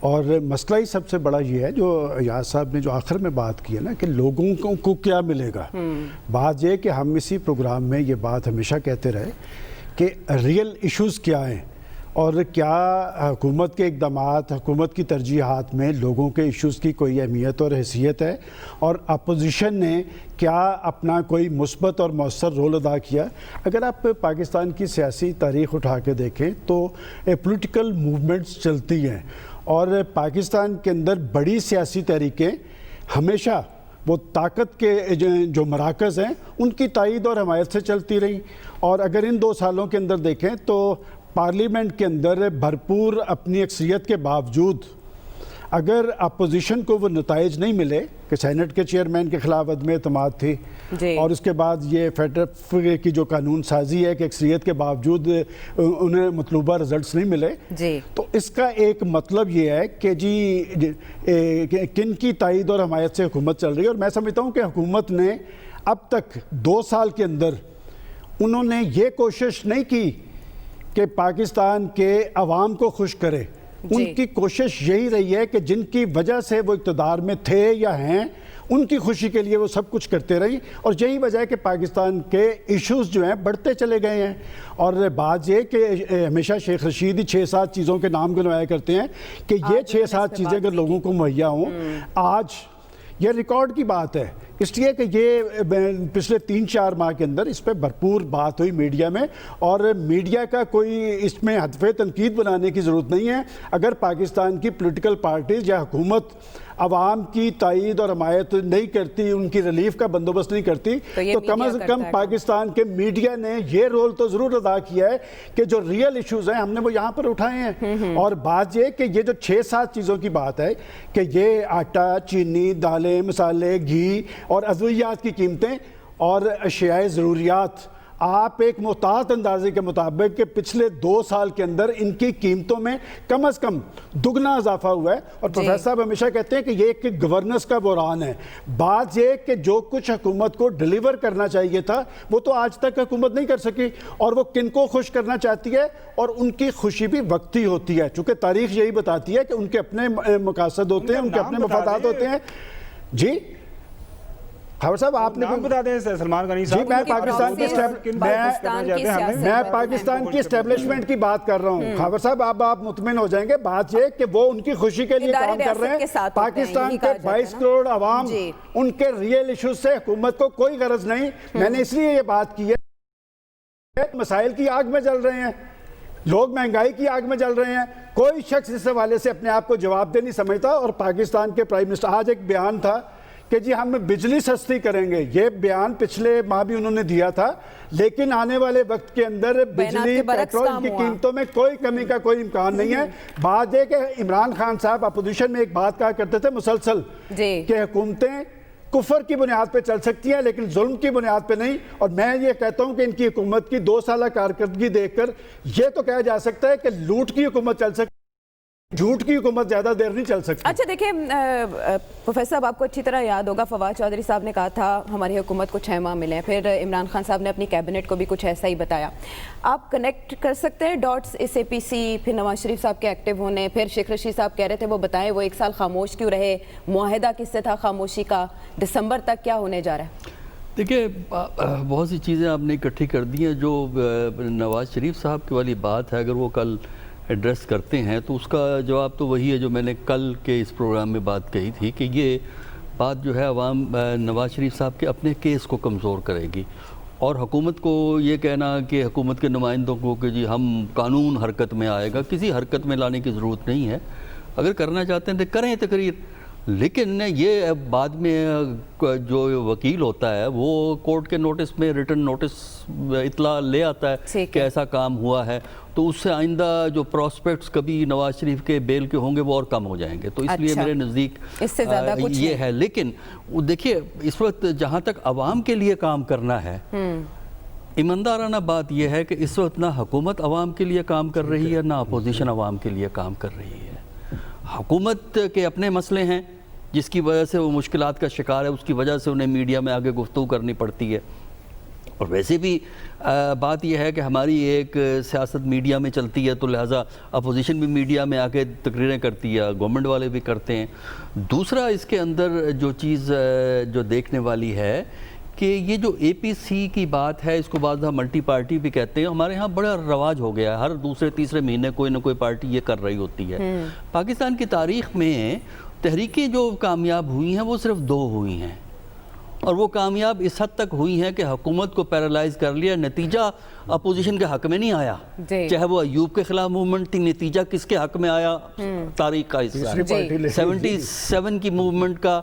اور مسئلہ ہی سب سے بڑا یہ ہے جو یاز صاحب نے جو آخر میں بات کی ہے نا کہ لوگوں کو کیا ملے گا. بات یہ کہ ہم اسی پروگرام میں یہ بات ہمیشہ کہتے رہے کہ ریئل ایشوز کیا ہیں اور کیا حکومت کے اقدامات، حکومت کی ترجیحات میں لوگوں کے ایشوز کی کوئی اہمیت اور حیثیت ہے، اور اپوزیشن نے کیا اپنا کوئی مثبت اور مؤثر رول ادا کیا. اگر آپ پاکستان کی سیاسی تاریخ اٹھا کے دیکھیں تو پولیٹیکل موومنٹس چلتی ہیں، اور پاکستان کے اندر بڑی سیاسی تحریکیں ہمیشہ وہ طاقت کے جو مراکز ہیں ان کی تائید اور حمایت سے چلتی رہیں. اور اگر ان 2 سالوں کے اندر دیکھیں تو پارلیمنٹ کے اندر بھرپور اپنی اکثریت کے باوجود اگر اپوزیشن کو وہ نتائج نہیں ملے کہ سینٹ کے چیئرمین کے خلاف عدم اعتماد تھی اور اس کے بعد یہ فیڈرف کی جو قانون سازی ہے کہ اکثریت کے باوجود انہیں مطلوبہ رزلٹس نہیں ملے، تو اس کا ایک مطلب یہ ہے کہ جی کن کی تائید اور حمایت سے حکومت چل رہی ہے. اور میں سمجھتا ہوں کہ حکومت نے اب تک 2 سال کے اندر انہوں نے یہ کوشش نہیں کی کہ پاکستان کے عوام کو خوش کرے. ان کی کوشش یہی رہی ہے کہ جن کی وجہ سے وہ اقتدار میں تھے یا ہیں ان کی خوشی کے لیے وہ سب کچھ کرتے رہی، اور یہی وجہ ہے کہ پاکستان کے ایشوز جو ہیں بڑھتے چلے گئے ہیں. اور بات یہ کہ ہمیشہ شیخ رشید 6-7 چیزوں کے نام گنوایا کرتے ہیں کہ یہ 6-7 چیزیں اگر لوگوں کو مہیا ہوں، آج یہ ریکارڈ کی بات ہے. اس لیے کہ یہ پچھلے 3-4 ماہ کے اندر اس پہ بھرپور بات ہوئی میڈیا میں، اور میڈیا کا کوئی اس میں ہدف تنقید بنانے کی ضرورت نہیں ہے. اگر پاکستان کی پولیٹیکل پارٹیز یا حکومت عوام کی تائید اور حمایت نہیں کرتی، ان کی ریلیف کا بندوبست نہیں کرتی، تو کم از کم پاکستان کے میڈیا نے یہ رول تو ضرور ادا کیا ہے کہ جو ریئل ایشوز ہیں ہم نے وہ یہاں پر اٹھائے ہیں. اور بات یہ کہ یہ جو 6-7 چیزوں کی بات ہے کہ یہ آٹا، چینی، دالیں، مسالے، گھی اور ادویات کی قیمتیں اور اشیاء ضروریات، آپ ایک محتاط اندازے کے مطابق کہ پچھلے 2 سال کے اندر ان کی قیمتوں میں کم از کم دگنا اضافہ ہوا ہے. اور پروفیسر صاحب ہمیشہ کہتے ہیں کہ یہ ایک گورننس کا بحران ہے. بات یہ کہ جو کچھ حکومت کو ڈیلیور کرنا چاہیے تھا وہ تو آج تک حکومت نہیں کر سکی، اور وہ کن کو خوش کرنا چاہتی ہے، اور ان کی خوشی بھی وقتی ہوتی ہے، چونکہ تاریخ یہی بتاتی ہے کہ ان کے اپنے مقاصد ہوتے ہیں، ان کے اپنے مفادات ہوتے ہیں. جی خاور صاحب آپ نے بتا دیں سلمان غنی صاحب، میں پاکستان کی اسٹیبلشمنٹ کی بات کر رہا ہوں. خاور صاحب آپ مطمئن ہو جائیں گے، بات یہ کہ وہ ان کی خوشی کے لیے کام کر رہے ہیں. پاکستان کے 22 کروڑ عوام، ان کے ریئل ایشوز سے حکومت کو کوئی غرض نہیں. میں نے اس لیے یہ بات کی ہے، مسائل کی آگ میں جل رہے ہیں، لوگ مہنگائی کی آگ میں جل رہے ہیں، کوئی شخص اس حوالے سے اپنے آپ کو جواب دہ نہیں سمجھتا. اور پاکستان کے پرائم منسٹر آج ایک بیان تھا کہ جی ہم بجلی سستی کریں گے، یہ بیان پچھلے ماہ بھی انہوں نے دیا تھا، لیکن آنے والے وقت کے اندر بجلی پیٹرول کی قیمتوں میں کوئی کمی کا کوئی امکان نہیں ہے. بات یہ کہ عمران خان صاحب اپوزیشن میں ایک بات کہا کرتے تھے مسلسل کہ حکومتیں کفر کی بنیاد پہ چل سکتی ہیں لیکن ظلم کی بنیاد پہ نہیں. اور میں یہ کہتا ہوں کہ ان کی حکومت کی 2 سالہ کارکردگی دیکھ کر یہ تو کہا جا سکتا ہے کہ لوٹ کی حکومت چل سکتی، جھوٹ کی حکومت زیادہ دیر نہیں چل سکتی. اچھا دیکھیں پروفیسر صاحب، آپ کو اچھی طرح یاد ہوگا فواد چودھری صاحب نے کہا تھا ہماری حکومت کو 6 ماہ ملے ہیں، پھر عمران خان صاحب نے اپنی کیبنٹ کو بھی کچھ ایسا ہی بتایا. آپ کنیکٹ کر سکتے ہیں ڈاٹس اس اے پی سی، پھر نواز شریف صاحب کے ایکٹیو ہونے، پھر شیخ رشید صاحب کہہ رہے تھے وہ بتائیں وہ 1 سال خاموش کیوں رہے، معاہدہ کس سے تھا خاموشی کا، دسمبر تک کیا ہونے جا رہا ہے؟ دیکھیں بہت سی چیزیں آپ نے اکٹھی کر دی ہیں. جو نواز شریف صاحب کی والی بات ہے، اگر وہ کل ایڈریس کرتے ہیں تو اس کا جواب تو وہی ہے جو میں نے کل کے اس پروگرام میں بات کہی تھی کہ یہ بات جو ہے عوام نواز شریف صاحب کے اپنے کیس کو کمزور کرے گی. اور حکومت کو یہ کہنا کہ حکومت کے نمائندوں کو کہ جی ہم قانون حرکت میں آئے گا، کسی حرکت میں لانے کی ضرورت نہیں ہے. اگر کرنا چاہتے ہیں تو کریں تقریر، لیکن یہ بعد میں جو وکیل ہوتا ہے وہ کورٹ کے نوٹس میں ریٹن نوٹس اطلاع لے آتا ہے کہ ایسا کام ہوا ہے، تو اس سے آئندہ جو پراسپیکٹس کبھی نواز شریف کے بیل کے ہوں گے وہ اور کم ہو جائیں گے. تو اس لیے میرے نزدیک یہ ہے. لیکن دیکھیے اس وقت جہاں تک عوام کے لیے کام کرنا ہے، ایماندارانہ بات یہ ہے کہ اس وقت نہ حکومت عوام کے لیے کام کر رہی ہے نہ اپوزیشن عوام کے لیے کام کر رہی ہے. حکومت کے اپنے مسئلے ہیں جس کی وجہ سے وہ مشکلات کا شکار ہے، اس کی وجہ سے انہیں میڈیا میں آگے گفتگو کرنی پڑتی ہے. اور ویسے بھی بات یہ ہے کہ ہماری ایک سیاست میڈیا میں چلتی ہے، تو لہٰذا اپوزیشن بھی میڈیا میں آ کے تقریریں کرتی ہے، گورنمنٹ والے بھی کرتے ہیں۔ دوسرا اس کے اندر جو چیز جو دیکھنے والی ہے کہ یہ جو اے پی سی کی بات ہے، اس کو بعض ملٹی پارٹی بھی کہتے ہیں، ہمارے ہاں بڑا رواج ہو گیا ہے، ہر دوسرے تیسرے مہینے کوئی نہ کوئی پارٹی یہ کر رہی ہوتی ہے۔ پاکستان کی تاریخ میں تحریکیں جو کامیاب ہوئی ہیں وہ صرف 2 ہوئی ہیں، اور وہ کامیاب اس حد تک ہوئی ہیں کہ حکومت کو پیرالائز کر لیا، نتیجہ اپوزیشن کے حق میں نہیں آیا، چاہے وہ ایوب کے خلاف موومنٹ تھی، نتیجہ کس کے حق میں آیا؟ تاریخ کا حصہ 77 کی موومنٹ کا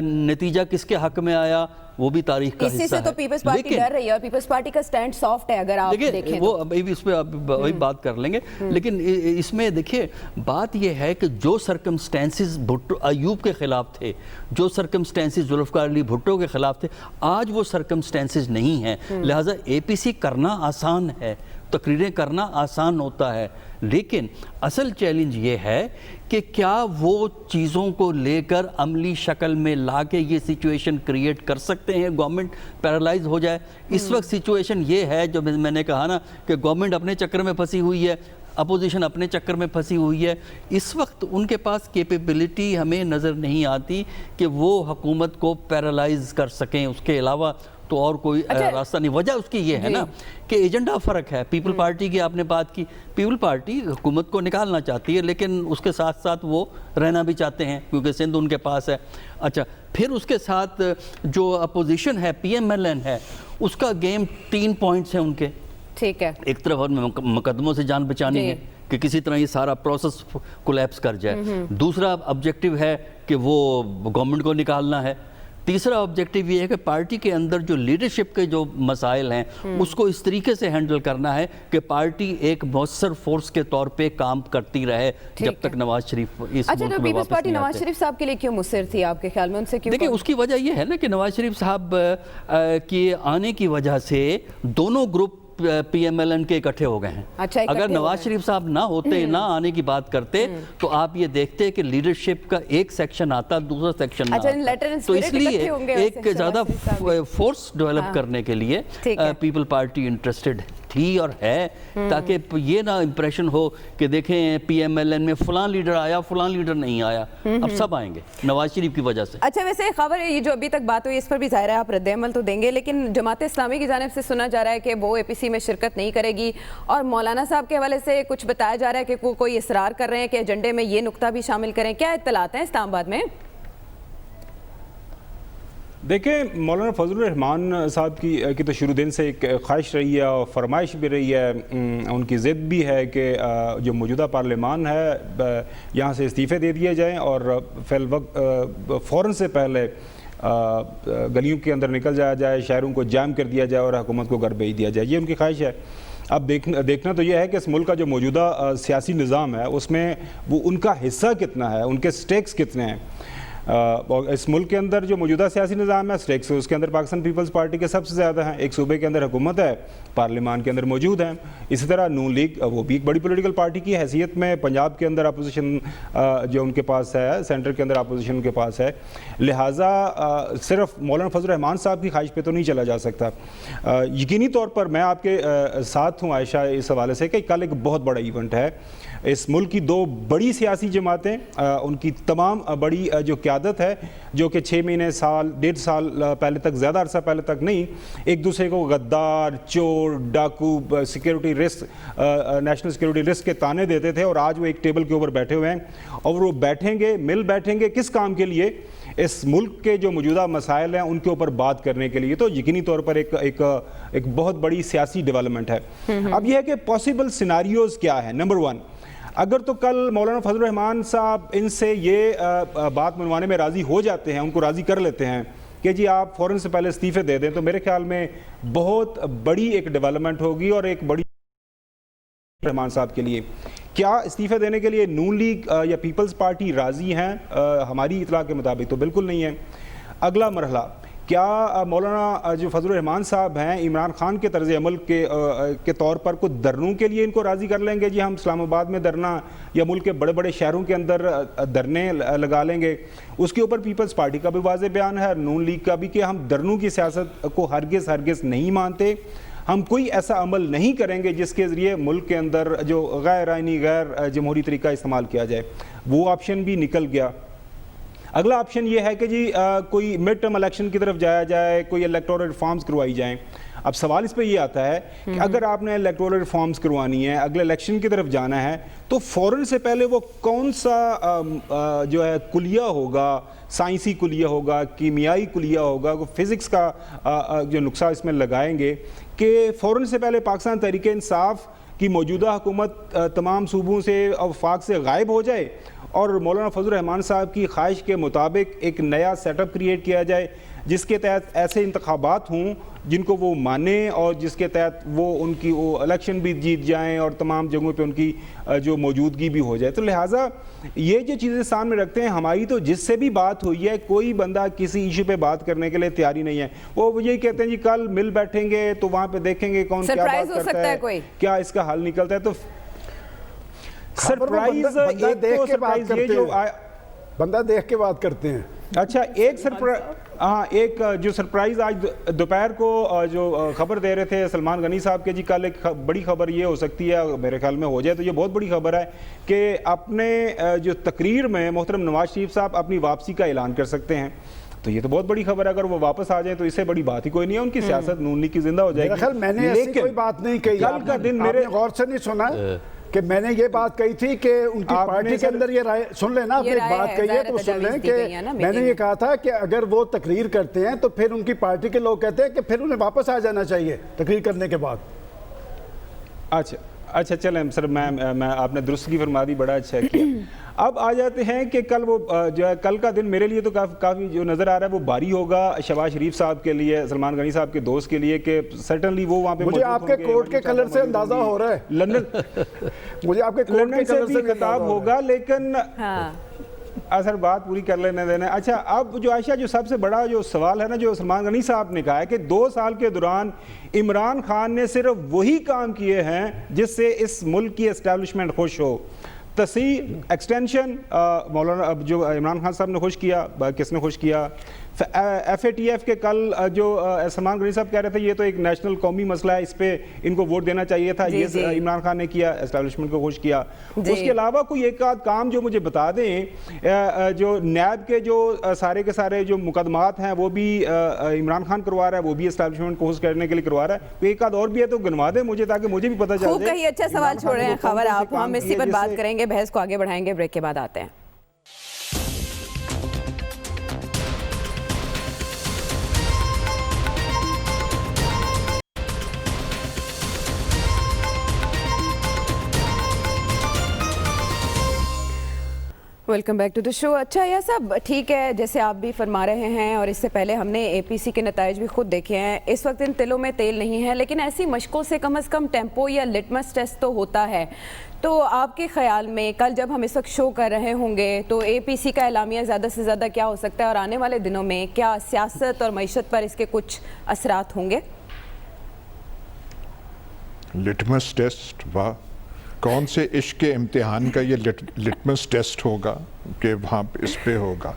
نتیجہ کس کے حق میں آیا؟ وہ بھی تاریخ کا حصہ ہے۔ اسی سے تو پیپلز پارٹی ڈر رہی ہے، اور پیپلز پارٹی کا سٹینڈ سافٹ ہے اگر آپ دیکھیں وہ ابھی اس پہ وہی بات کر لیں گے، لیکن اس میں دیکھیے بات یہ ہے کہ جو سرکمسٹینسز ایوب کے خلاف تھے، جو سرکمسٹینسز ذوالفقار علی بھٹو کے خلاف تھے، آج وہ سرکمسٹینسز نہیں ہیں، لہٰذا اے پی سی کرنا آسان ہے، تقریریں کرنا آسان ہوتا ہے، لیکن اصل چیلنج یہ ہے کہ کیا وہ چیزوں کو لے کر عملی شکل میں لا کے یہ سچویشن کریٹ کر سکتے ہیں، گورنمنٹ پیرالائز ہو جائے۔ اس وقت سچویشن یہ ہے جو میں نے کہا نا کہ گورنمنٹ اپنے چکر میں پھنسی ہوئی ہے، اپوزیشن اپنے چکر میں پھنسی ہوئی ہے، اس وقت ان کے پاس کیپیبلٹی ہمیں نظر نہیں آتی کہ وہ حکومت کو پیرالائز کر سکیں، اس کے علاوہ تو اور کوئی راستہ نہیں۔ وجہ اس کی یہ ہے نا کہ ایجنڈا فرق ہے۔ پیپل پارٹی کی آپ نے بات کی، پیپل پارٹی حکومت کو نکالنا چاہتی ہے، لیکن اس کے ساتھ ساتھ وہ رہنا بھی چاہتے ہیں کیونکہ سندھ ان کے پاس ہے۔ اچھا، پھر اس کے ساتھ جو اپوزیشن ہے، پی ایم ایل این ہے، اس کا گیم 3 پوائنٹس ہیں ان کے، ٹھیک ہے، ایک طرف مقدموں سے جان بچانی ہے کہ کسی طرح یہ سارا پروسیس کولیپس کر جائے، دوسرا آبجیکٹیو ہے کہ وہ گورنمنٹ کو نکالنا ہے، تیسرا آبجیکٹیو یہ ہے کہ پارٹی کے اندر جو لیڈرشپ کے جو مسائل ہیں اس کو اس طریقے سے ہینڈل کرنا ہے کہ پارٹی ایک مؤثر فورس کے طور پہ کام کرتی رہے جب تک نواز شریف اس ملک میں واپس نہیں آتے۔ پیپلز پارٹی نواز شریف صاحب کے لیے کیوں مصر تھی آپ کے خیال میں؟ ان سے کیوں؟ دیکھیں اس کی وجہ یہ ہے نا کہ نواز شریف صاحب کے آنے کی وجہ سے دونوں group P M L N کے اکٹھے ہو گئے ہیں۔ اگر نواز شریف صاحب نہ ہوتے، نہ آنے کی بات کرتے، تو آپ یہ دیکھتے کہ لیڈرشپ کا ایک سیکشن آتا، دوسرا سیکشن نہ آتا، تو اس لیے ایک زیادہ فورس ڈیولپ کرنے کے لیے پیپل پارٹی انٹرسٹڈ تھی اور ہے، تاکہ یہ نہ امپریشن ہو کہ دیکھیں پی ایم ایل این میں فلاں لیڈر آیا، فلاں لیڈر نہیں آیا، اب سب آئیں گے نواز شریف کی وجہ سے۔ اچھا، ویسے خبر یہ جو ابھی تک بات ہوئی اس پر بھی ظاہر ہے آپ رد عمل تو دیں گے، لیکن جماعت اسلامی کی جانب سے سنا جا رہا ہے کہ وہ اے پی سی میں شرکت نہیں کرے گی، اور مولانا صاحب کے حوالے سے کچھ بتایا جا رہا ہے کہ وہ کوئی اصرار کر رہے ہیں کہ ایجنڈے میں یہ نقطہ بھی شامل کریں، کیا اطلاعات ہیں اسلام آباد میں؟ دیکھیں، مولانا فضل الرحمان صاحب کی تو شروع دن سے ایک خواہش رہی ہے اور فرمائش بھی رہی ہے، ان کی ضد بھی ہے کہ جو موجودہ پارلیمان ہے یہاں سے استعفے دے دیے جائیں اور فی الوقت فوراً سے پہلے گلیوں کے اندر نکل جایا جائے، شہروں کو جام کر دیا جائے اور حکومت کو گھر بھیج دیا جائے، یہ ان کی خواہش ہے۔ اب دیکھنا تو یہ ہے کہ اس ملک کا جو موجودہ سیاسی نظام ہے اس میں وہ ان کا حصہ کتنا ہے، ان کے سٹیکس کتنے ہیں، اور اس ملک کے اندر جو موجودہ سیاسی نظام ہے سٹیکس اس کے اندر پاکستان پیپلز پارٹی کے سب سے زیادہ ہیں، ایک صوبے کے اندر حکومت ہے، پارلیمان کے اندر موجود ہیں، اسی طرح نون لیگ وہ بھی ایک بڑی پولیٹیکل پارٹی کی حیثیت میں پنجاب کے اندر اپوزیشن جو ان کے پاس ہے، سینٹر کے اندر اپوزیشن ان کے پاس ہے، لہٰذا صرف مولانا فضل الرحمان صاحب کی خواہش پہ تو نہیں چلا جا سکتا۔ یقینی طور پر میں آپ کے ساتھ ہوں عائشہ اس حوالے سے کہ کل ایک بہت بڑا ایونٹ ہے، اس ملک کی 2 بڑی سیاسی جماعتیں، ان کی تمام بڑی جو قیادت ہے جو کہ 6 مہینے سال 1.5 سال پہلے تک، زیادہ عرصہ پہلے تک نہیں، ایک دوسرے کو غدار، چور، ڈاکو، security risk, national security risk کے تانے دیتے تھے، اور آج وہ ایک ٹیبل کے اوپر بیٹھے ہوئے ہیں اور وہ بیٹھیں گے کس کام کے لیے؟ اس ملک کے جو موجودہ مسائل ہیں ان کے اوپر بات کرنے کے لیے۔ تو یقینی طور پر ایک بہت بڑی سیاسی ڈیولپمنٹ ہے۔ اب یہ ہے کہ پاسبل سیناریوز کیا ہے۔ نمبر 1، اگر تو کل مولانا فضل الرحمان صاحب ان سے یہ بات منوانے میں راضی ہو جاتے ہیں، ان کو راضی کر لیتے ہیں کہ جی آپ فوراً سے پہلے استعفے دے دیں، تو میرے خیال میں بہت بڑی ایک ڈیولپمنٹ ہوگی اور ایک بڑی رحمان صاحب کے لیے۔ کیا استعفے دینے کے لیے نون لیگ یا پیپلز پارٹی راضی ہیں؟ ہماری اطلاع کے مطابق تو بالکل نہیں ہے۔ اگلا مرحلہ کیا مولانا جو فضل الرحمان صاحب ہیں عمران خان کے طرز عمل کے طور پر کچھ دھرنوں کے لیے ان کو راضی کر لیں گے؟ جی ہم اسلام آباد میں دھرنا یا ملک کے بڑے بڑے شہروں کے اندر دھرنے لگا لیں گے. اس کے اوپر پیپلز پارٹی کا بھی واضح بیان ہے, نون لیگ کا بھی, کہ ہم دھرنوں کی سیاست کو ہرگز نہیں مانتے. ہم کوئی ایسا عمل نہیں کریں گے جس کے ذریعے ملک کے اندر جو غیر آئینی غیر جمہوری طریقہ استعمال کیا جائے. وہ آپشن بھی نکل گیا. اگلا آپشن یہ ہے کہ جی کوئی مڈ ٹرم الیکشن کی طرف جایا جائے, کوئی الیکٹورل ریفارمز کروائی جائیں. اب سوال اس پہ یہ آتا ہے کہ اگر آپ نے الیکٹورل ریفارمز کروانی ہے, اگلے الیکشن کی طرف جانا ہے, تو فوراً سے پہلے وہ کون سا جو ہے کلیہ ہوگا, سائنسی کلیہ ہوگا, کیمیائی کلیہ ہوگا, فزکس کا جو نقصہ اس میں لگائیں گے کہ فوراً سے پہلے پاکستان تحریک انصاف کی موجودہ حکومت تمام صوبوں سے اور وفاق سے غائب ہو جائے اور مولانا فضل الرحمان صاحب کی خواہش کے مطابق ایک نیا سیٹ اپ کریٹ کیا جائے جس کے تحت ایسے انتخابات ہوں جن کو وہ مانیں اور جس کے تحت وہ ان کی وہ الیکشن بھی جیت جائیں اور تمام جگہوں پہ ان کی جو موجودگی بھی ہو جائے. تو لہٰذا یہ جو چیزیں سامنے رکھتے ہیں, ہماری تو جس سے بھی بات ہوئی ہے کوئی بندہ کسی ایشو پہ بات کرنے کے لیے تیاری نہیں ہے. وہ یہی کہتے ہیں جی کل مل بیٹھیں گے تو وہاں پہ دیکھیں گے کون کیا بات کرتا ہے, کیا اس کا حل نکلتا ہے. تو سرپرائز بندہ دیکھ کے بات کرتے ہیں. اچھا ایک جو سرپرائز آج دوپہر کو جو خبر دے رہے تھے سلمان غنی صاحب کے, جی کل ایک بڑی خبر یہ ہو سکتی ہے, میرے خیال میں ہو جائے تو یہ بہت بڑی خبر ہے کہ اپنے جو تقریر میں محترم نواز شریف صاحب اپنی واپسی کا اعلان کر سکتے ہیں. تو یہ تو بہت بڑی خبر ہے, اگر وہ واپس آ جائیں تو اس سے بڑی بات ہی کوئی نہیں ہے, ان کی سیاست نون لیگ کی زندہ ہو جائے گی. میں نے ایسی کوئی بات نہیں کہی, کل کا دن میرے غور سے نہیں سنا کہ میں نے یہ بات کہی تھی کہ ان کی پارٹی کے اندر یہ رائے سن لینا. آپ نے ایک بات کہی ہے تو سن لیں کہ میں نے یہ کہا تھا کہ اگر وہ تقریر کرتے ہیں تو پھر ان کی پارٹی کے لوگ کہتے ہیں کہ پھر انہیں واپس آ جانا چاہیے تقریر کرنے کے بعد. اچھا چلیں سر, میں آپ نے درست کی فرما دی, بڑا اچھا کیا. اب آ جاتے ہیں کہ کل وہ جو ہے کل کا دن میرے لیے تو کافی جو نظر آ رہا ہے وہ بھاری ہوگا شہباز شریف صاحب کے لیے, سلمان غنی صاحب کے دوست کے لیے, کہ سرٹنلی وہ وہاں پہ مجھے آپ کے کوٹ کے کلر سے اندازہ ہو رہا ہے, مجھے آپ کے کوٹ کے کلر سے بھی خطاب ہوگا, لیکن اثر بات پوری کر لینے دینا. اچھا اب جو عائشہ جو سب سے بڑا جو سوال ہے نا, جو سلمان غنی صاحب نے کہا ہے کہ 2 سال کے دوران عمران خان نے صرف وہی کام کیے ہیں جس سے اس ملک کی اسٹیبلشمنٹ خوش ہو. تصحیح ایکسٹینشن مولانا جو عمران خان صاحب نے خوش کیا, کس نے خوش کیا؟ ایف اے ٹی ایف کے کل جو سلمان غنی صاحب کہہ رہے تھے یہ تو ایک نیشنل قومی مسئلہ ہے, اس پہ ان کو ووٹ دینا چاہیے تھا, یہ عمران خان نے کیا, اسٹیبلشمنٹ کو خوش کیا. اس کے علاوہ کوئی ایک آدھ کام جو مجھے بتا دیں, جو نیب کے جو سارے کے سارے جو مقدمات ہیں وہ بھی عمران خان کروا رہا ہے, وہ بھی اسٹیبلشمنٹ کو خوش کرنے کے لیے کروا رہا ہے. کوئی ایک آدھ اور بھی ہے تو گنوا دیں مجھے تاکہ مجھے بھی پتہ چل جائے. اچھا سوال چھوڑ رہے ہیں خبر آپ, ہم اسی پر بات کریں گے, بحث کو آگے بڑھائیں گے, بریک کے بعد آتے ہیں. ویلکم بیک ٹو دا شو. اچھا یہ سب ٹھیک ہے جیسے آپ بھی فرما رہے ہیں, اور اس سے پہلے ہم نے اے پی سی کے نتائج بھی خود دیکھے ہیں. اس وقت ان تلوں میں تیل نہیں ہے, لیکن ایسی مشقوں سے کم از کم ٹیمپو یا لٹمس ٹیسٹ تو ہوتا ہے. تو آپ کے خیال میں کل جب ہم اس وقت شو کر رہے ہوں گے تو اے پی سی کا اعلامیہ زیادہ سے زیادہ کیا ہو سکتا ہے, اور آنے والے دنوں میں کیا سیاست اور معیشت پر اس کے کچھ اثرات ہوں گے؟ لٹمس ٹیسٹ, واہ, کون سے عشق کے امتحان کا یہ لٹمس ٹیسٹ ہوگا کہ وہاں اس پہ ہوگا.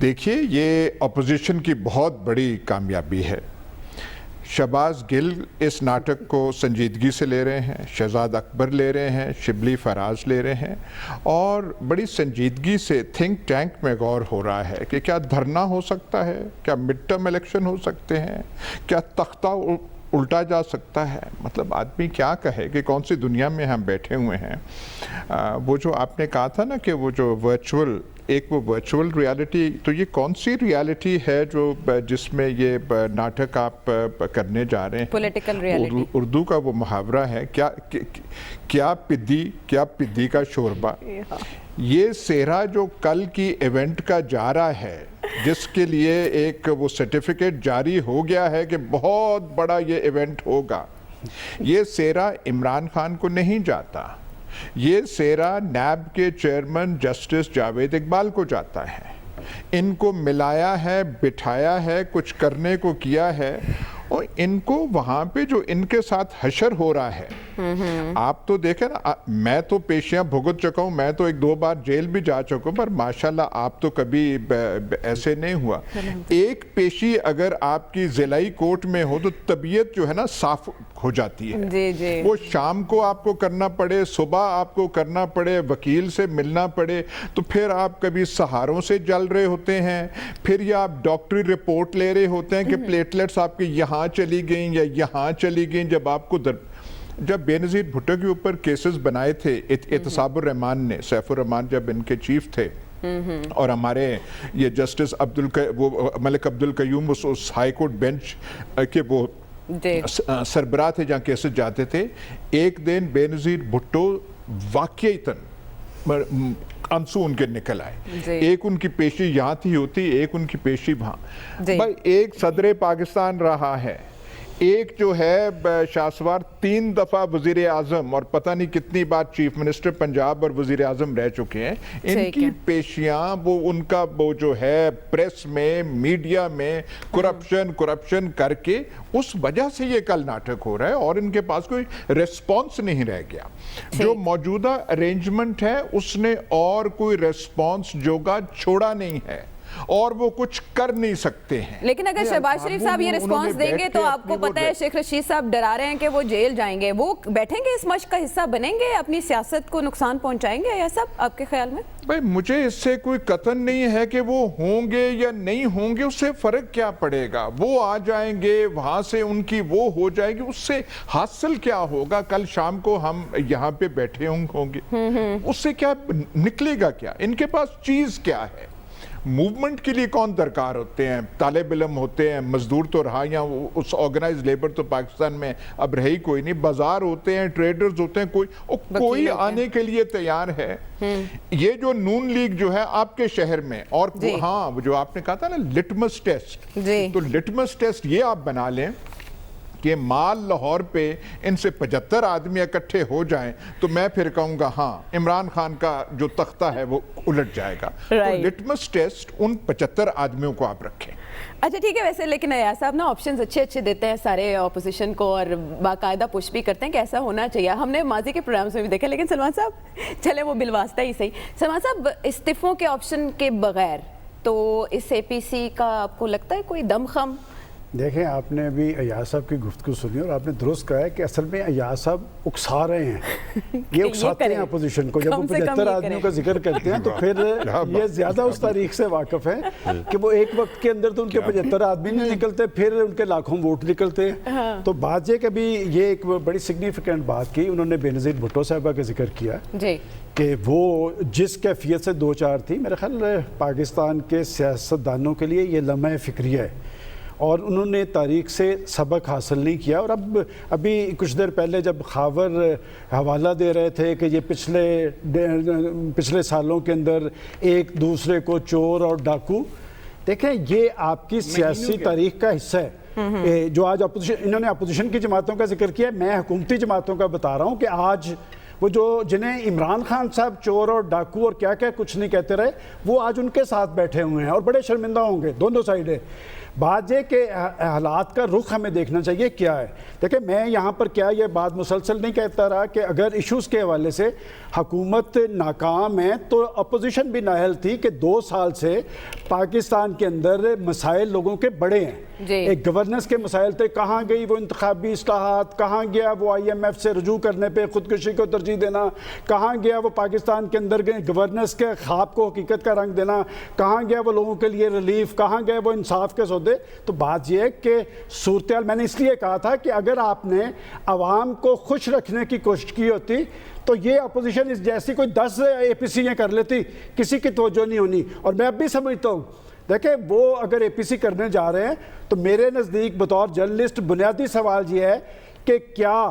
دیکھیے یہ اپوزیشن کی بہت بڑی کامیابی ہے. شہباز گل اس ناٹک کو سنجیدگی سے لے رہے ہیں, شہزاد اکبر لے رہے ہیں, شبلی فراز لے رہے ہیں, اور بڑی سنجیدگی سے تھنک ٹینک میں غور ہو رہا ہے کہ کیا دھرنا ہو سکتا ہے, کیا مڈ ٹرم الیکشن ہو سکتے ہیں, کیا تختہ الٹا جا سکتا ہے. مطلب آدمی کیا کہے کہ کون سی دنیا میں ہم بیٹھے ہوئے ہیں. وہ جو آپ نے کہا تھا نا کہ وہ جو ورچوئل, ایک وہ ورچوئل ریالٹی, تو یہ کون سی ریالٹی ہے جو جس میں یہ ناٹک آپ کرنے جا رہے ہیں؟ Political reality. اردو کا وہ محاورہ ہے, کیا پدی کا شوربہ. یہ سہرا جو کل کی ایونٹ کا جا رہا ہے, جس کے لیے ایک وہ سرٹیفکیٹ جاری ہو گیا ہے کہ بہت بڑا یہ ایونٹ ہوگا, یہ سہرا عمران خان کو نہیں جاتا, یہ سہرا نیب کے چیئرمین جسٹس جاوید اقبال کو جاتا ہے. ان کو ملایا ہے, بٹھایا ہے, کچھ کرنے کو کیا ہے, اور ان کو وہاں پہ جو ان کے ساتھ حشر ہو رہا ہے, آپ تو دیکھیں نا, میں تو پیشیاں بھگت چکا ہوں, میں تو 1-2 بار جیل بھی جا چکا ہوں, پر ماشاءاللہ آپ تو کبھی ایسے نہیں ہوا. ایک پیشی اگر آپ کی ضلعی کورٹ میں ہو تو طبیعت جو ہے نا صاف ہو جاتی ہے. جی جی. وہ شام کو آپ کو کرنا پڑے, صبح آپ کو کرنا پڑے, وکیل سے ملنا پڑے, تو پھر آپ کبھی سہاروں سے جل رہے ہوتے ہیں, پھر یا آپ ڈاکٹری رپورٹ لے رہے ہوتے ہیں کہ پلیٹلیٹس آپ کے یہاں چلی گئیں یا یہاں چلی گئیں. جب آپ کو جب بے نظیر بھٹو کے اوپر کیسز بنائے تھے اعتصاب الرحمان نے, سیف الرحمان جب ان کے چیف تھے, اور ہمارے یہ جسٹس ملک عبدالقیوم اس ہائی کورٹ بینچ کے وہ سربراہ تھے جہاں کیسز جاتے تھے, ایک دن بے نظیر بھٹو واقعیتاً انسو ان کے نکل آئے. ایک ان کی پیشی یہاں تھی ہوتی, ایک ان کی پیشی وہاں. بھائی ایک صدر پاکستان رہا ہے, ایک جو ہے شاہ سوار 3 دفعہ وزیر اعظم اور پتہ نہیں کتنی بار چیف منسٹر پنجاب اور وزیر اعظم رہ چکے ہیں. ان کی پیشیاں وہ ان کا وہ جو ہے پریس میں, میڈیا میں کرپشن کر کے اس وجہ سے یہ کل ناٹک ہو رہا ہے, اور ان کے پاس کوئی ریسپانس نہیں رہ گیا. جو موجودہ ارینجمنٹ ہے اس نے اور کوئی ریسپانس جوگا چھوڑا نہیں ہے, اور وہ کچھ کر نہیں سکتے ہیں. لیکن اگر شہباز شریف صاحب یہ ریسپانس دیں گے تو آپ کو پتہ ہے شیخ رشید صاحب ڈرا رہے ہیں کہ وہ جیل جائیں گے, وہ بیٹھیں گے اس مشق کا حصہ بنیں گے, اپنی سیاست کو نقصان پہنچائیں گے, یا سب آپ کے خیال میں؟ بھائی مجھے اس سے کوئی قطن نہیں ہے کہ وہ ہوں گے یا نہیں ہوں گے, اس سے فرق کیا پڑے گا. وہ آ جائیں گے, وہاں سے ان کی وہ ہو جائے گی, اس سے حاصل کیا ہوگا؟ کل شام کو ہم یہاں پہ بیٹھے ہوں گے, اس سے کیا نکلے گا؟ کیا ان کے پاس چیز کیا ہے؟ موومنٹ کے لیے کون درکار ہوتے ہیں؟ طالب علم ہوتے ہیں, مزدور تو رہا, یا اس آرگنائز لیبر تو پاکستان میں اب رہی کوئی نہیں, بازار ہوتے ہیں, ٹریڈرز ہوتے ہیں, کوئی آنے کے لیے تیار ہے. یہ جو نون لیگ جو ہے آپ کے شہر میں, اور ہاں جو آپ نے کہا تھا نا لٹمس ٹیسٹ, تو لٹمس ٹیسٹ یہ آپ بنا لیں کہ مال لاہور پہ ان سے 75 آدمی اکٹھے ہو جائیں تو میں پھر کہوں گا ہاں عمران خان کا جو تختہ ہے وہ الٹ جائے گا. تو لٹمس ٹیسٹ ان 75 آدمیوں کو آپ رکھیں. اچھا ٹھیک ہے. ویسے لیکن ایاز صاحب نا آپشنز اچھے دیتے ہیں سارے اپوزیشن کو, اور باقاعدہ پش بھی کرتے ہیں کہ ایسا ہونا چاہیے. ہم نے ماضی کے پروگرامز میں بھی دیکھا. لیکن سلمان صاحب چلے وہ بالواسطہ ہی صحیح, سلمان صاحب استعفوں کے آپشن کے بغیر تو اس اے پی سی کا آپ کو لگتا ہے کوئی دم خم؟ دیکھیں آپ نے ابھی ایاز صاحب کی گفتگو سنی, اور آپ نے درست کہا ہے کہ اصل میں ایاز صاحب اکسا رہے ہیں, یہ اکساتے ہیں اپوزیشن کو. جب وہ 75 آدمیوں کا ذکر کرتے ہیں تو پھر یہ زیادہ اس تاریخ سے واقف ہیں کہ وہ ایک وقت کے اندر تو ان کے 75 آدمی نہیں نکلتے, پھر ان کے لاکھوں ووٹ نکلتے. تو بات یہ کہ ابھی یہ ایک بڑی سگنیفیکنٹ بات کی انہوں نے بے نظیر بھٹو صاحبہ کا ذکر کیا کہ وہ جس کیفیت سے 2-4 تھی, میرے خیال پاکستان کے سیاستدانوں کے لیے یہ لمحہ فکریہ ہے, اور انہوں نے تاریخ سے سبق حاصل نہیں کیا. اور ابھی کچھ دیر پہلے جب خاور حوالہ دے رہے تھے کہ یہ پچھلے سالوں کے اندر ایک دوسرے کو چور اور ڈاکو, دیکھیں یہ آپ کی سیاسی تاریخ کا حصہ ہے. جو آج انہوں نے اپوزیشن کی جماعتوں کا ذکر کیا, میں حکومتی جماعتوں کا بتا رہا ہوں کہ آج وہ جنہیں عمران خان صاحب چور اور ڈاکو اور کیا کچھ نہیں کہتے رہے, وہ آج ان کے ساتھ بیٹھے ہوئے ہیں اور بڑے شرمندہ ہوں گے دونوں سائڈیں. بات یہ کہ حالات کا رخ ہمیں دیکھنا چاہیے کیا ہے. دیکھیں میں یہاں پر کیا یہ بات مسلسل نہیں کہتا رہا کہ اگر ایشوز کے حوالے سے حکومت ناکام ہے تو اپوزیشن بھی نااہل تھی کہ 2 سال سے پاکستان کے اندر مسائل لوگوں کے بڑے ہیں. ایک گورننس کے مسائل تھے, کہاں گئی وہ انتخابی اصلاحات, کہاں گیا وہ IMF سے رجوع کرنے پہ خودکشی کو ترجیح دینا, کہاں گیا وہ پاکستان کے اندر گورننس کے خواب کو حقیقت کا رنگ دینا, کہاں گیا وہ لوگوں کے لیے ریلیف, کہاں گئے وہ انصاف کے سودے. تو بات یہ ہے کہ صورتحال, میں نے اس لیے کہا تھا کہ اگر آپ نے عوام کو خوش رکھنے کی کوشش کی ہوتی تو یہ اپوزیشن اس جیسی کوئی 10 APC کر لیتی, کسی کی توجہ نہیں ہونی. اور میں اب بھی سمجھتا ہوں, دیکھیں وہ اگر APC کرنے جا رہے ہیں تو میرے نزدیک بطور جرنلسٹ بنیادی سوال یہ ہے کہ کیا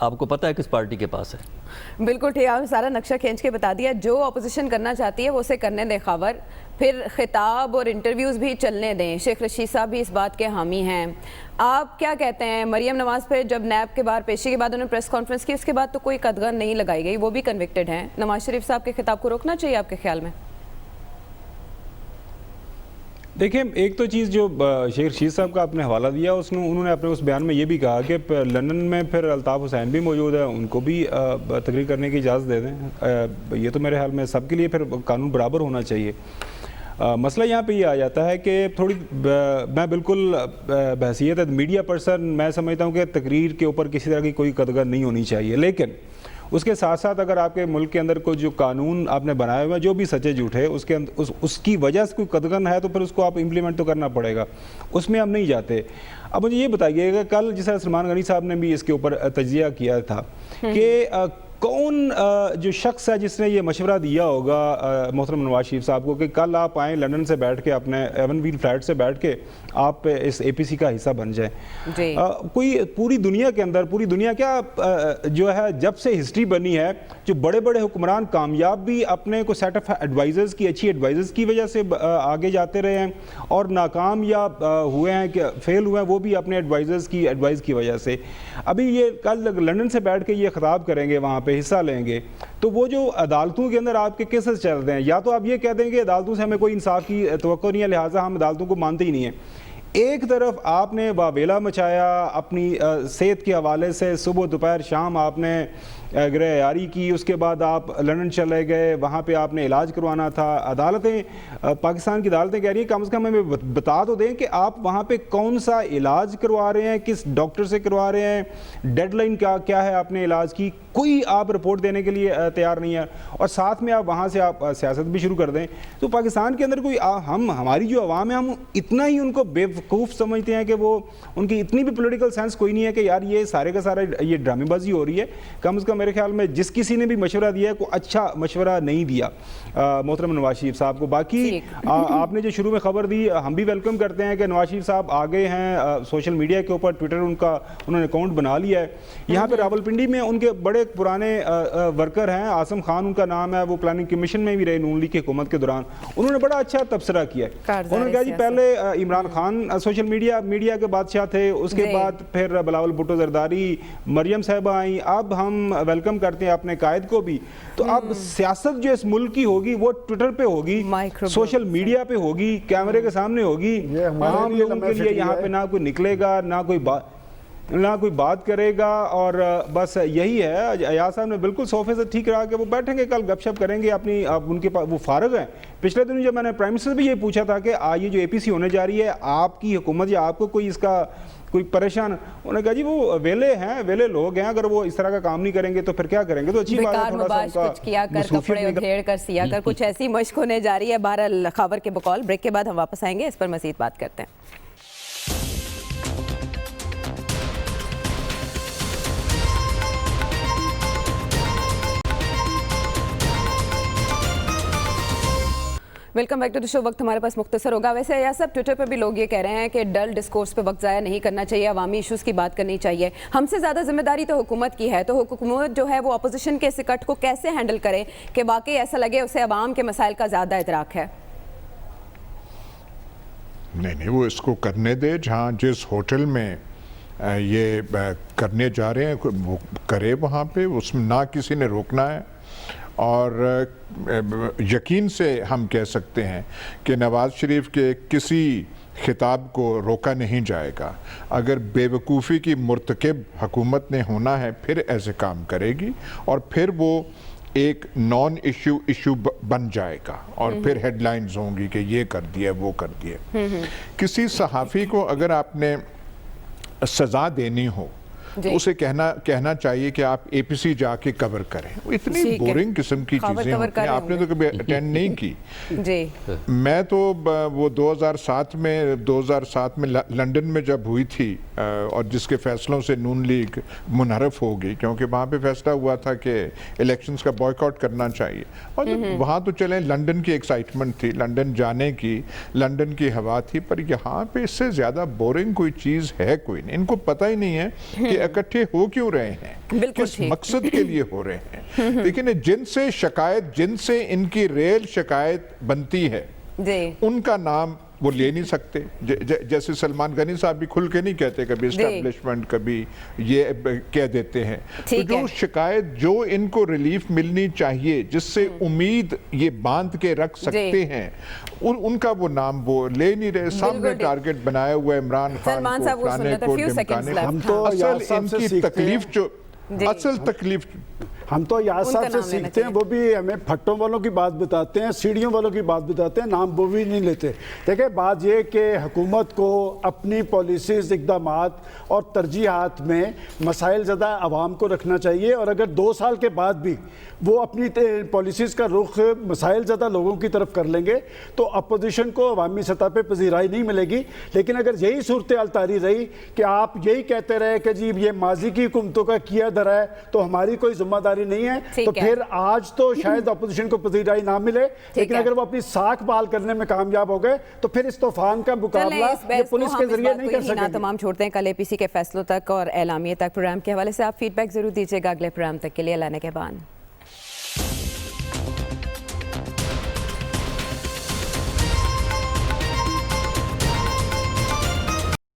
آپ کو پتہ ہے کس پارٹی کے پاس ہے. بالکل ٹھیک، آپ نے سارا نقشہ کھینچ کے بتا دیا. جو اپوزیشن کرنا چاہتی ہے وہ اسے کرنے دیں خاور، پھر خطاب اور انٹرویوز بھی چلنے دیں. شیخ رشید صاحب بھی اس بات کے حامی ہیں. آپ کیا کہتے ہیں؟ مریم نواز پہ جب نیب کے باہر پیشی کے بعد انہوں نے پریس کانفرنس کی، اس کے بعد تو کوئی قدغن نہیں لگائی گئی، وہ بھی کنوکٹڈ ہیں. نواز شریف صاحب کے خطاب کو روکنا چاہیے آپ کے خیال میں؟ دیکھیں، ایک تو چیز جو شیخ رشید صاحب کا آپ نے حوالہ دیا، انہوں نے اپنے اس بیان میں یہ بھی کہا کہ لندن میں پھر الطاف حسین بھی موجود ہے، ان کو بھی تقریر کرنے کی اجازت دے دیں. یہ تو میرے خیال میں سب کے لیے پھر قانون برابر ہونا چاہیے. مسئلہ یہاں پہ یہ آ جاتا ہے کہ تھوڑی میں بالکل بحیثیت میڈیا پرسن میں سمجھتا ہوں کہ تقریر کے اوپر کسی طرح کی کوئی قدغن نہیں ہونی چاہیے، لیکن اس کے ساتھ ساتھ اگر آپ کے ملک کے اندر کوئی جو قانون آپ نے بنائے ہوئے ہیں جو بھی سچے جھوٹے اس کی وجہ سے کوئی قدغن ہے تو پھر اس کو آپ امپلیمنٹ تو کرنا پڑے گا، اس میں ہم نہیں جاتے. اب مجھے یہ بتائیے کہ کل جس طرح سلمان غنی صاحب نے بھی اس کے اوپر تجزیہ کیا تھا کہ کون جو شخص ہے جس نے یہ مشورہ دیا ہوگا محترم نواز شریف صاحب کو کہ کل آپ آئیں لندن سے بیٹھ کے اپنے ایون ویل فلائٹ سے بیٹھ کے آپ اس اے پی سی کا حصہ بن جائیں. کوئی پوری دنیا کے اندر، پوری دنیا کیا جو ہے جب سے ہسٹری بنی ہے، جو بڑے بڑے حکمران کامیاب بھی اپنے کو سیٹ آف ایڈوائزرز کی، اچھی ایڈوائزرز کی وجہ سے آگے جاتے رہے ہیں، اور ناکام یا ہوئے ہیں کہ فیل ہوئے ہیں وہ بھی اپنے ایڈوائزرز کی ایڈوائز کی وجہ سے. ابھی یہ کل لندن سے بیٹھ کے یہ خطاب کریں گے، وہاں پہ حصہ لیں گے، تو وہ جو عدالتوں کے اندر آپ کے کیسز چل رہے ہیں، یا تو آپ یہ کہہ دیں کہ عدالتوں سے ہمیں کوئی انصاف کی توقع نہیں ہے لہٰذا ہم عدالتوں کو مانتے ہی نہیں ہیں. ایک طرف آپ نے واویلا مچایا اپنی صحت کے حوالے سے، صبح دوپہر شام آپ نے گرہ عیاری کی، اس کے بعد آپ لندن چلے گئے، وہاں پہ آپ نے علاج کروانا تھا. عدالتیں، پاکستان کی عدالتیں کہہ رہی ہیں کم از کم ہمیں بتا تو دیں کہ آپ وہاں پہ کون سا علاج کروا رہے ہیں، کس ڈاکٹر سے کروا رہے ہیں، ڈیڈ لائن کیا ہے اپنے علاج کی. کوئی آپ رپورٹ دینے کے لیے تیار نہیں ہے، اور ساتھ میں آپ وہاں سے آپ سیاست بھی شروع کر دیں. تو پاکستان کے اندر کوئی ہماری جو عوام ہے، ہم اتنا ہی ان کو بیوقوف سمجھتے ہیں کہ وہ ان کی اتنی بھی پولیٹیکل سینس کوئی نہیں ہے کہ یار یہ سارے کا سارا یہ ڈرامے بازی ہو رہی ہے. کم از کم میرے خیال میں جس کسی نے بھی مشورہ دیا ہے کوئی اچھا مشورہ نہیں دیا محترم نواز شریف صاحب کو. باقی آپ نے جو شروع میں خبر دی، ہم بھی ویلکم کرتے ہیں کہ نواز شریف صاحب آگے ہیں سوشل میڈیا کے اوپر، ٹویٹر انہوں نے اکاؤنٹ بنا لیا ہے. یہاں پہ راولپنڈی میں ان کے بڑے پرانے ورکر ہیں، عاصم خان ان کا نام ہے، وہ پلاننگ کمیشن میں بھی رہے نون لیگ کی حکومت کے دوران. انہوں نے بڑا اچھا تبصرہ کیا ہے. انہوں نے کہا جی پہلے عمران خان سوشل میڈیا کے بادشاہ تھے، اس کے بعد پھر بلاول بھٹو زرداری، مریم صاحبہ آئیں، اب ہم ویلکم کرتے ہیں اپنے قائد کو بھی. تو اب سیاست جو اس ملک کی ہوگی وہ ٹویٹر پہ ہوگی، سوشل میڈیا پہ ہوگی، کیمرے کے سامنے ہوگی. عام لوگوں کے لیے یہاں پہ نہ کوئی نکلے گا، نہ کوئی بات کرے گا، اور بس یہی ہے. ایاز صاحب نے بالکل صوفے سے ٹھیک رہا کہ وہ بیٹھیں گے کل گپ شپ کریں گے اپنی، ان کے پاس وہ فارغ ہیں. پچھلے دنوں جب میں نے پرائم منسٹر سے بھی یہ پوچھا تھا کہ یہ جو اے پی سی ہونے جا رہی ہے، آپ کی حکومت یا آپ کو کوئی اس کا کوئی پریشان، انہوں نے کہا جی وہ ویلے لوگ ہیں، اگر وہ اس طرح کا کام نہیں کریں گے تو پھر کیا کریں گے. تو اچھی بات ہے، تھوڑا سا کچھ کیا کر کپڑے ادھیڑ کر سیا کر کچھ ایسی مشق ہونے جا رہی ہے. بہرحال خبر کے بقول بریک کے بعد ہم واپس آئیں گے، اس پر مزید بات کرتے ہیں. ویلکم بیک ٹو دی شو. وقت ہمارے پاس مختصر ہوگا. ویسے ایاز صاحب ٹویٹر پہ بھی لوگ یہ کہہ رہے ہیں کہ ڈل ڈسکورس پہ وقت ضائع نہیں کرنا چاہیے، عوامی ایشوز کی بات کرنی چاہیے. ہم سے زیادہ ذمہ داری تو حکومت کی ہے، تو حکومت جو ہے وہ اپوزیشن کے سکٹ کو کیسے ہینڈل کرے کہ واقعی ایسا لگے اسے عوام کے مسائل کا زیادہ ادراک ہے؟ نہیں، وہ اس کو کرنے دے. جہاں جس ہوٹل میں یہ کرنے جا رہے ہیں وہ کرے، وہاں پہ اس میں نہ کسی نے روکنا ہے. اور یقین سے ہم کہہ سکتے ہیں کہ نواز شریف کے کسی خطاب کو روکا نہیں جائے گا. اگر بے وقوفی کی مرتکب حکومت نے ہونا ہے پھر ایسے کام کرے گی، اور پھر وہ ایک نان ایشو بن جائے گا، اور پھر ہیڈ لائنز ہوں گی کہ یہ کر دیا وہ کر دیا. کسی صحافی کو اگر آپ نے سزا دینی ہو تو اسے کہنا چاہیے کہ آپ اے پی سی جا کے کور کریں. اتنی بورنگ قسم کی چیزیں ہوتی ہیں، آپ نے تو کبھی اٹینڈ نہیں کی. میں تو وہ 2007 میں لندن میں جب ہوئی تھی اور جس کے فیصلوں سے نون لیگ منحرف ہوگی، کیونکہ وہاں پہ فیصلہ ہوا تھا کہ الیکشنز کا بائیکاٹ کرنا چاہیے، اور وہاں تو چلیں لنڈن کی ایکسائٹمنٹ تھی، لنڈن جانے کی، لنڈن کی ہوا تھی، پر یہاں پہ اس سے زیادہ بورنگ کوئی چیز ہے کوئی نہیں. ان کو پتہ ہی نہیں ہے کہ اکٹھے ہو کیوں رہے ہیں، کس مقصد کے لیے ہو رہے ہیں. لیکن جن سے شکایت، جن سے ان کی ریل شکایت بنتی ہے، ان کا نام وہ لے نہیں سکتے. جیسے سلمان غنی صاحب بھی کھل کے نہیں کہتے، کبھی اسٹیبلشمنٹ، کبھی یہ کہہ دیتے ہیں. تو جو شکایت، جو ان کو ریلیف ملنی چاہیے، جس سے امید یہ باندھ کے رکھ سکتے ہیں، ان کا وہ نام وہ لے نہیں رہے. سامنے ٹارگٹ بنایا ہوا عمران خان کو، فلانے کو، ڈمکانے. ہم تو اصل ان کی تکلیف جو اصل تکلیف ہم تو یاد صاحب سے سیکھتے ہیں، وہ بھی ہمیں پھٹوں والوں کی بات بتاتے ہیں، سیڑھیوں والوں کی بات بتاتے ہیں، نام وہ بھی نہیں لیتے. دیکھیں بات یہ کہ حکومت کو اپنی پالیسیز، اقدامات اور ترجیحات میں مسائل زدہ عوام کو رکھنا چاہیے، اور اگر 2 سال کے بعد بھی وہ اپنی پالیسیز کا رخ مسائل زدہ لوگوں کی طرف کر لیں گے تو اپوزیشن کو عوامی سطح پہ پذیرائی نہیں ملے گی. لیکن اگر یہی صورتحال طاری رہی کہ آپ یہی کہتے رہے کہ جی یہ ماضی کی حکومتوں کا کیا دھرا ہے تو ہماری کوئی ذمہ داری نہیں ہے، تو پھر آج تو شاید اپوزیشن کو پذیرائی نہ ملے، لیکن اگر وہ اپنی ساکھ بحال کرنے میں کامیاب ہو گئے تو پھر اس طوفان کا مقابلہ یہ پولیس کے ذریعے نہیں کر سکیں گے. تمام چھوڑتے ہیں کل اے پی سی کے فیصلوں تک اور اعلامیے تک. پروگرام کے حوالے سے آپ فیڈ بیک ضرور دیجیے گا اگلے پروگرام تک کے لیے. اللہ نے کے بان.